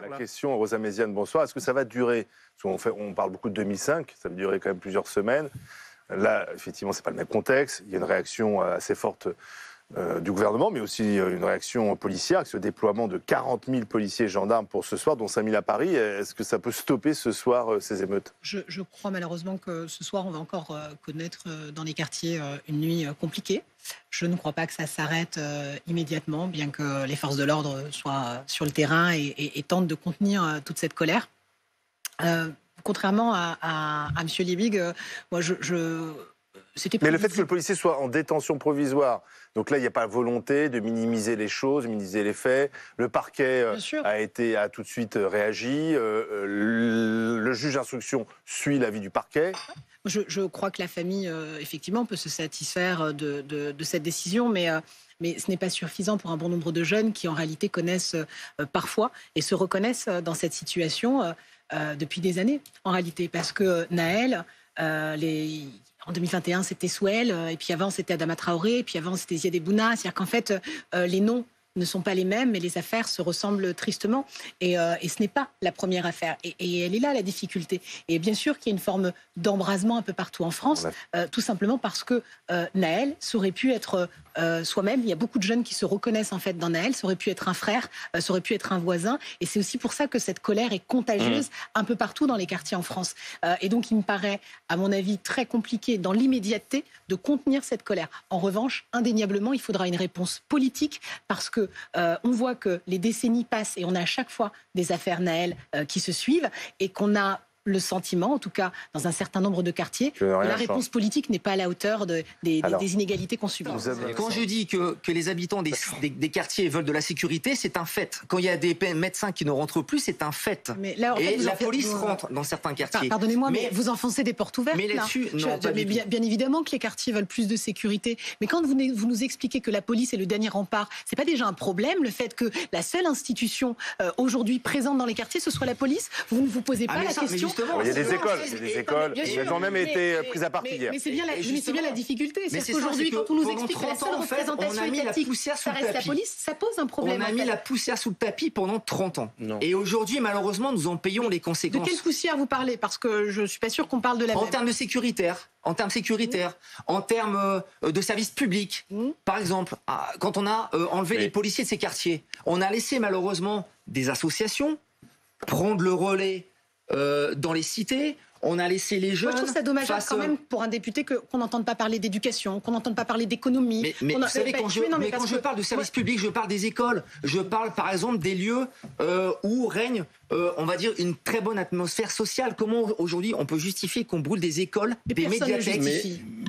La question, Rosa Méziane, bonsoir. Est-ce que ça va durer? Parce on parle beaucoup de 2005, ça va durer quand même plusieurs semaines. Là, effectivement, ce n'est pas le même contexte. Il y a une réaction assez forte du gouvernement, mais aussi une réaction policière, avec ce déploiement de 40 000 policiers et gendarmes pour ce soir, dont 5 000 à Paris. Est-ce que ça peut stopper ce soir ces émeutes? Je crois malheureusement que ce soir, on va encore connaître dans les quartiers une nuit compliquée. Je ne crois pas que ça s'arrête immédiatement, bien que les forces de l'ordre soient sur le terrain et tentent de contenir toute cette colère. Contrairement à M. Liebig, moi, mais le fait que le policier soit en détention provisoire, donc là, il n'y a pas volonté de minimiser les choses, de minimiser les faits. Le parquet a tout de suite réagi. Le juge d'instruction suit l'avis du parquet. Je crois que la famille, effectivement, peut se satisfaire de cette décision, mais ce n'est pas suffisant pour un bon nombre de jeunes qui, en réalité, connaissent parfois et se reconnaissent dans cette situation depuis des années, en réalité. Parce que Nahel, en 2021, c'était Souel, et puis avant, c'était Adama Traoré, et puis avant, c'était Ziad Bouna. C'est-à-dire qu'en fait, les noms ne sont pas les mêmes, mais les affaires se ressemblent tristement. Et ce n'est pas la première affaire. Et elle est là, la difficulté. Et bien sûr qu'il y a une forme d'embrasement un peu partout en France, tout simplement parce que Nahel, ça aurait pu être soi-même. Il y a beaucoup de jeunes qui se reconnaissent en fait dans Nahel. Ça aurait pu être un frère, ça aurait pu être un voisin. Et c'est aussi pour ça que cette colère est contagieuse un peu partout dans les quartiers en France. Et donc, il me paraît, à mon avis, très compliqué dans l'immédiateté de contenir cette colère. En revanche, indéniablement, il faudra une réponse politique parce que on voit que les décennies passent et on a à chaque fois des affaires Nahel qui se suivent et qu'on a le sentiment, en tout cas dans un certain nombre de quartiers, que la réponse politique n'est pas à la hauteur des inégalités qu'on subit. Quand je dis que les habitants des quartiers veulent de la sécurité, c'est un fait. Quand il y a des médecins qui ne rentrent plus, c'est un fait. Mais là, en fait, la police rentre dans certains quartiers. Pardonnez-moi, mais vous enfoncez des portes ouvertes. Mais là-dessus, bien évidemment que les quartiers veulent plus de sécurité. Mais quand vous nous expliquez que la police est le dernier rempart, c'est pas déjà un problème, le fait que la seule institution aujourd'hui présente dans les quartiers, ce soit la police? Vous ne vous posez pas la question? Il y a des écoles, elles ont même été prises à partie hier. Mais c'est bien la difficulté. C'est qu'aujourd'hui, quand on nous explique que la seule représentation étatique, ça reste la police, ça pose un problème. On a mis la poussière sous le tapis pendant 30 ans. Et aujourd'hui, malheureusement, nous en payons les conséquences. De quelle poussière vous parlez? Parce que je ne suis pas sûre qu'on parle de la même. En termes sécuritaires, en termes de services publics. Par exemple, quand on a enlevé les policiers de ces quartiers, on a laissé malheureusement des associations prendre le relais dans les cités. On a laissé les jeunes. Moi, je trouve ça dommageable quand même pour un député qu'on n'entende pas parler d'éducation, qu'on n'entende pas parler d'économie. Mais vous savez, quand je parle de services publics, je parle des écoles. Je parle par exemple des lieux où règne, on va dire, une très bonne atmosphère sociale. Comment aujourd'hui on peut justifier qu'on brûle des écoles, des médiathèques?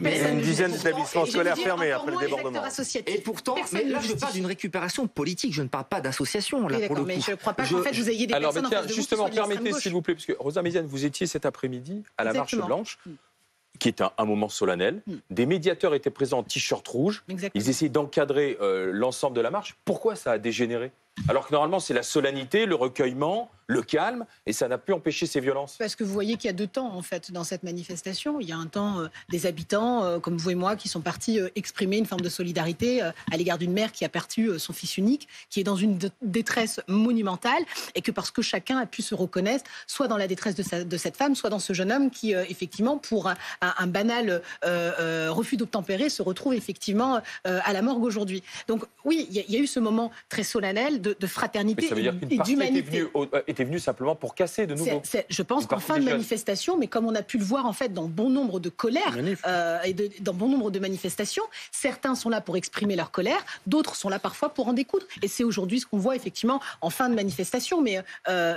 Mais une dizaine d'établissements scolaires fermés après le débordement. Et pourtant, mais là je parle d'une récupération politique, je ne parle pas d'association. Là, pour le coup. Mais je ne crois pas qu'en fait vous ayez des personnes en face de vous. Justement, permettez s'il vous plaît, parce que Rosa Méziane, vous étiez cet après-midi à la Marche Blanche, qui est un moment solennel. Des médiateurs étaient présents en t-shirt rouge. Ils essayaient d'encadrer l'ensemble de la marche. Pourquoi ça a dégénéré? Alors que normalement, c'est la solennité, le recueillement, le calme, et ça n'a pu empêcher ces violences. Parce que vous voyez qu'il y a deux temps, en fait, dans cette manifestation. Il y a un temps des habitants, comme vous et moi, qui sont partis exprimer une forme de solidarité à l'égard d'une mère qui a perdu son fils unique, qui est dans une détresse monumentale, et que parce que chacun a pu se reconnaître, soit dans la détresse de cette femme, soit dans ce jeune homme qui, effectivement, pour un banal refus d'obtempérer, se retrouve effectivement à la morgue aujourd'hui. Donc oui, il y a eu ce moment très solennel de fraternité mais ça veut dire qu'une partie était venue simplement pour casser de nouveau. Je pense qu'en fin de manifestation, mais comme on a pu le voir en fait dans bon nombre de colères dans bon nombre de manifestations, certains sont là pour exprimer leur colère, d'autres sont là parfois pour en découdre. Et c'est aujourd'hui ce qu'on voit effectivement en fin de manifestation, mais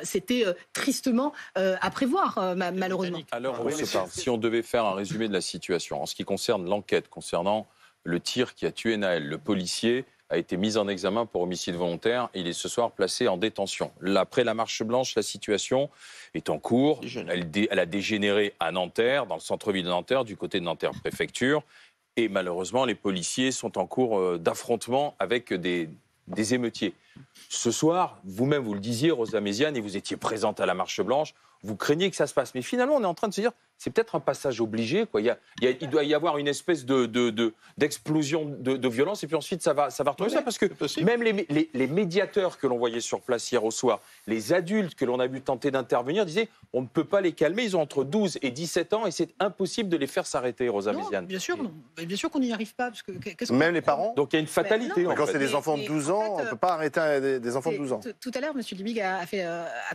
c'était tristement à prévoir malheureusement. Alors, si on devait faire un résumé de la situation, en ce qui concerne l'enquête concernant le tir qui a tué Nahel, le policier a été mis en examen pour homicide volontaire. Il est ce soir placé en détention. Après la Marche Blanche, la situation est en cours. Elle a dégénéré à Nanterre, dans le centre-ville de Nanterre, du côté de Nanterre Préfecture. Et malheureusement, les policiers sont en cours d'affrontement avec des émeutiers. Ce soir, vous-même, vous le disiez, Rosa Méziane, et vous étiez présente à la Marche Blanche, vous craignez que ça se passe. Mais finalement, on est en train de se dire, c'est peut-être un passage obligé, quoi. Il doit y avoir une espèce d'explosion de violence, et puis ensuite ça va retomber ça, parce que même les médiateurs que l'on voyait sur place hier au soir, les adultes que l'on a vu tenter d'intervenir disaient on ne peut pas les calmer, ils ont entre 12 et 17 ans et c'est impossible de les faire s'arrêter, Rosa Méziane. Bien sûr, non. Bien sûr qu'on n'y arrive pas. Parce que, même les parents. Donc il y a une fatalité. Quand c'est des enfants de 12 ans, on ne peut pas arrêter des enfants de 12 ans. Tout à l'heure, M. Liebig a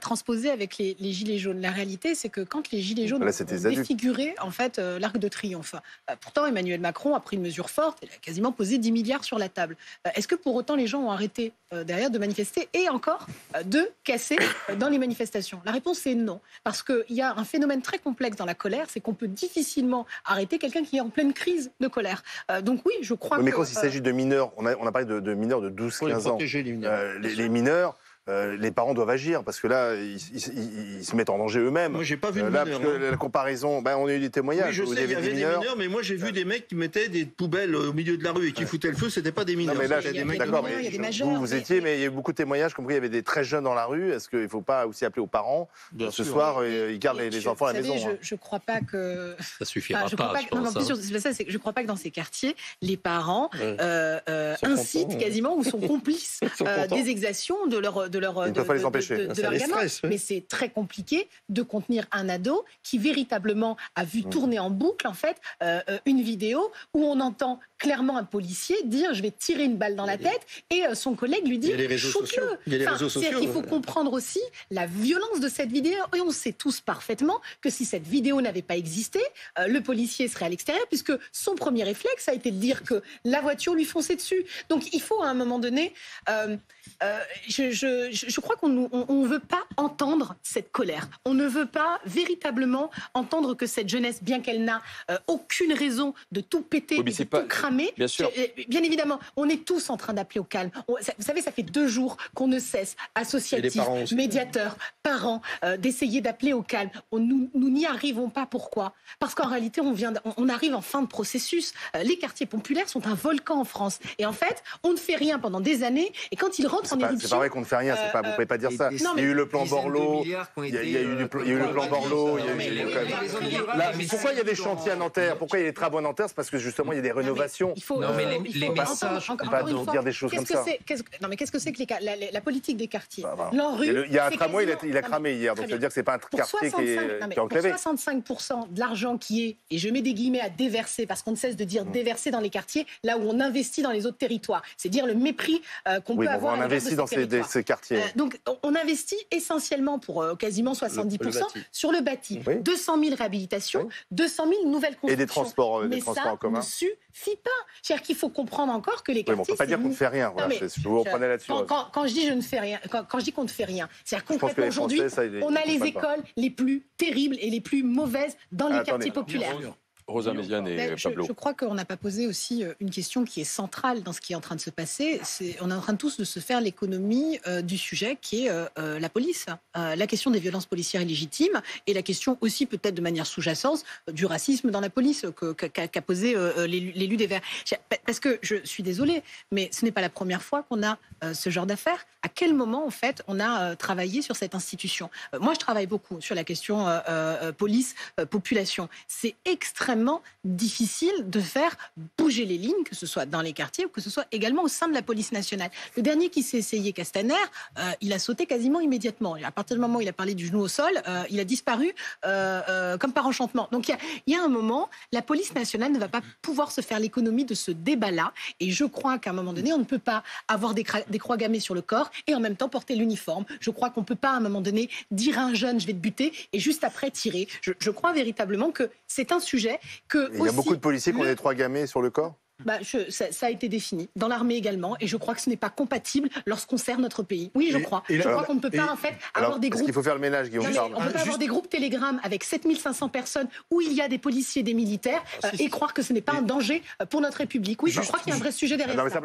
transposé avec les gilets jaunes. La réalité, c'est que quand les gilets jaunes ont défiguré en fait l'Arc de Triomphe, pourtant Emmanuel Macron a pris une mesure forte, il a quasiment posé 10 milliards sur la table. Est-ce que pour autant les gens ont arrêté derrière de manifester et encore de casser dans les manifestations? La réponse est non, parce qu'il y a un phénomène très complexe dans la colère, c'est qu'on peut difficilement arrêter quelqu'un qui est en pleine crise de colère. Donc oui, je crois mais quand il s'agit de mineurs, on a parlé de mineurs de 12-15 ans. Les mineurs, les parents doivent agir, parce que là, ils se mettent en danger eux-mêmes. Moi, j'ai pas vu de là, mineurs. Parce que la comparaison, on a eu des témoignages. Oui, je sais, il y avait des mineurs, mais moi, j'ai vu des mecs qui mettaient des poubelles au milieu de la rue et qui foutaient le feu, c'était pas des mineurs. Non, mais là, d'accord, il y a des majeurs. Vous étiez, mais il y a eu beaucoup de témoignages, comme quoi il y avait des très jeunes dans la rue. Est-ce qu'il ne faut pas aussi appeler aux parents ce soir, ils gardent les enfants à la maison? Je ne crois pas que... Ça suffira pas, je pense. Je ne crois pas que dans ces quartiers, les parents incitent quasiment ou sont complices des exactions de leur gamin. Mais c'est très compliqué de contenir un ado qui véritablement a vu tourner en boucle en fait une vidéo où on entend clairement un policier dire je vais tirer une balle dans la tête et son collègue lui dit shoot-le. C'est-à-dire qu'il faut comprendre aussi la violence de cette vidéo et on sait tous parfaitement que si cette vidéo n'avait pas existé, le policier serait à l'extérieur puisque son premier réflexe a été de dire que la voiture lui fonçait dessus. Donc il faut à un moment donné, je crois qu'on ne veut pas entendre cette colère. On ne veut pas véritablement entendre que cette jeunesse, bien qu'elle n'a aucune raison de tout péter, de tout cramer, bien sûr. Bien évidemment, on est tous en train d'appeler au calme. Vous savez, ça fait 2 jours qu'on ne cesse, associatifs, médiateurs, parents, d'essayer d'appeler au calme. Nous n'y arrivons pas. Pourquoi? Parce qu'en réalité, on arrive en fin de processus. Les quartiers populaires sont un volcan en France. Et en fait, on ne fait rien pendant des années. Et quand ils rentrent en éruption... C'est pas vrai qu'on ne fait rien. Vous ne pouvez pas dire ça. Il y a eu le plan Borloo. Il y a eu le plan Borlooh. Pourquoi il y a des chantiers à Nanterre? Pourquoi il y a des travaux à Nanterre? C'est parce que justement, il y a des rénovations. Les messages... Pas dire des choses comme ça. Non, mais qu'est-ce que c'est que la politique des quartiers? Il y a un tramway, il a cramé hier. Donc ça veut dire que c'est pas un quartier qui est enclavé. Pour 65% de l'argent qui est, et je mets des guillemets à déverser, parce qu'on ne cesse de dire déverser dans les quartiers, là où on investit dans les autres territoires. C'est dire le mépris qu'on peut avoir. On investit dans ces quartiers. Donc on investit essentiellement pour quasiment 70% sur le bâti. 200 000 réhabilitations, 200 000 nouvelles constructions. Et des transports en commun. Mais ça ne suffit pas. C'est-à-dire qu'il faut comprendre encore que les quartiers... on ne peut pas dire qu'on ne fait rien. Voilà, vous reprenez là-dessus. Quand je dis je ne fais rien, quand je dis qu'on ne fait rien, c'est-à-dire concrètement aujourd'hui, on a les écoles les plus terribles et les plus mauvaises dans les quartiers populaires. Rosa Méziane et Pablo. Je crois qu'on n'a pas posé aussi une question qui est centrale dans ce qui est en train de se passer. On est en train tous de se faire l'économie du sujet qui est la police. La question des violences policières illégitimes et la question aussi peut-être de manière sous-jacente du racisme dans la police qu'a posé l'élu des Verts. Parce que je suis désolée, mais ce n'est pas la première fois qu'on a ce genre d'affaires. À quel moment, en fait, on a travaillé sur cette institution? Moi, je travaille beaucoup sur la question police-population. C'est extrêmement difficile de faire bouger les lignes, que ce soit dans les quartiers ou que ce soit également au sein de la police nationale. Le dernier qui s'est essayé, Castaner, il a sauté quasiment immédiatement. À partir du moment où il a parlé du genou au sol, il a disparu comme par enchantement. Donc il y a un moment, la police nationale ne va pas pouvoir se faire l'économie de ce débat-là. Et je crois qu'à un moment donné, on ne peut pas avoir des croix gammées sur le corps et en même temps porter l'uniforme. Je crois qu'on ne peut pas à un moment donné dire à un jeune je vais te buter et juste après tirer. Je crois véritablement que c'est un sujet que... Il y a beaucoup de policiers qui ont des croix gammées sur le corps? Ça a été défini dans l'armée également, et je crois que ce n'est pas compatible lorsqu'on sert notre pays. Oui, je crois. Je crois qu'on ne peut pas en fait avoir des groupes. Il faut faire le ménage, Guillaume. On ne peut pas avoir des groupes Telegram avec 7500 personnes où il y a des policiers, des militaires, et croire que ce n'est pas un danger pour notre République. Oui, je crois qu'il y a un vrai sujet derrière ça.